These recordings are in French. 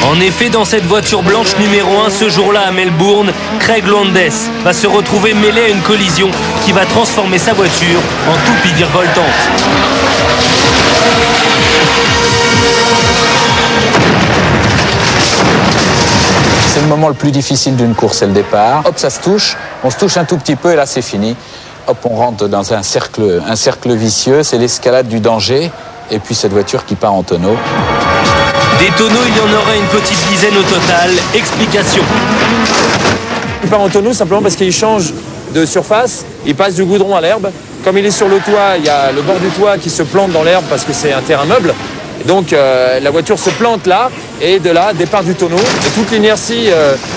En effet, dans cette voiture blanche numéro 1 ce jour-là à Melbourne, Craig Lowndes va se retrouver mêlé à une collision qui va transformer sa voiture en toupie virevoltante. C'est le moment le plus difficile d'une course, c'est le départ. Hop, ça se touche, on se touche un tout petit peu et là c'est fini. Hop, on rentre dans un cercle vicieux, c'est l'escalade du danger. Et puis cette voiture qui part en tonneau. Des tonneaux, il y en aurait une petite dizaine au total. Explication. Il part en tonneau simplement parce qu'il change de surface, il passe du goudron à l'herbe. Comme il est sur le toit, il y a le bord du toit qui se plante dans l'herbe parce que c'est un terrain meuble. Et donc la voiture se plante là, et de là, départ du tonneau. Et toute l'inertie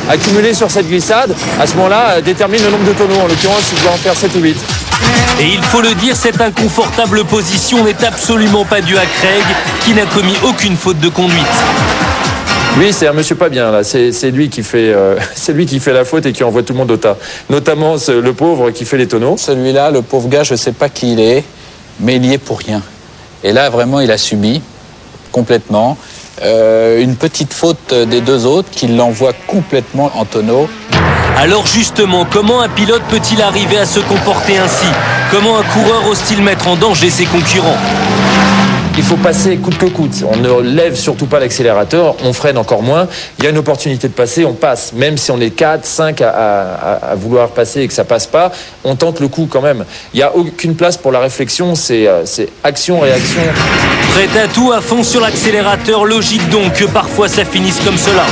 accumulée sur cette glissade, à ce moment-là, détermine le nombre de tonneaux. En l'occurrence, il doit en faire 7 ou 8. Et il faut le dire, cette inconfortable position n'est absolument pas due à Craig, qui n'a commis aucune faute de conduite. Lui, c'est un monsieur pas bien, là. C'est lui qui fait la faute et qui envoie tout le monde au tas. Notamment le pauvre qui fait les tonneaux. Celui-là, le pauvre gars, je ne sais pas qui il est, mais il y est pour rien. Et là, vraiment, il a subi complètement une petite faute des deux autres qui l'envoient complètement en tonneau. Alors justement, comment un pilote peut-il arriver à se comporter ainsi? Comment un coureur ose-t-il mettre en danger ses concurrents? Il faut passer coûte que coûte. On ne lève surtout pas l'accélérateur, on freine encore moins. Il y a une opportunité de passer, on passe. Même si on est 4, 5 à vouloir passer et que ça passe pas, on tente le coup quand même. Il n'y a aucune place pour la réflexion, c'est action-réaction. Prêt à tout, à fond sur l'accélérateur, logique donc que parfois ça finisse comme cela.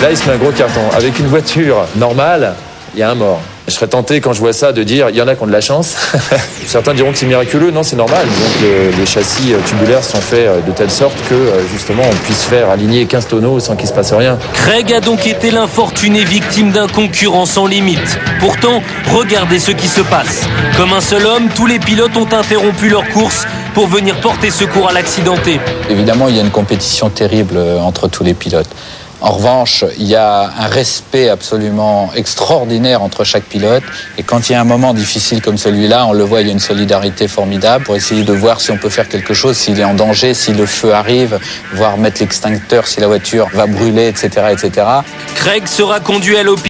Là, il se met un gros carton. Avec une voiture normale, il y a un mort. Je serais tenté, quand je vois ça, de dire, il y en a qui ont de la chance. Certains diront que c'est miraculeux. Non, c'est normal. Donc, les châssis tubulaires sont faits de telle sorte que, justement, on puisse faire aligner 15 tonneaux sans qu'il se passe rien. Craig a donc été l'infortuné victime d'un concurrent sans limite. Pourtant, regardez ce qui se passe. Comme un seul homme, tous les pilotes ont interrompu leur course pour venir porter secours à l'accidenté. Évidemment, il y a une compétition terrible entre tous les pilotes. En revanche, il y a un respect absolument extraordinaire entre chaque pilote. Et quand il y a un moment difficile comme celui-là, on le voit, il y a une solidarité formidable pour essayer de voir si on peut faire quelque chose, s'il est en danger, si le feu arrive, voire mettre l'extincteur si la voiture va brûler, etc., etc. Craig sera conduit à l'hôpital.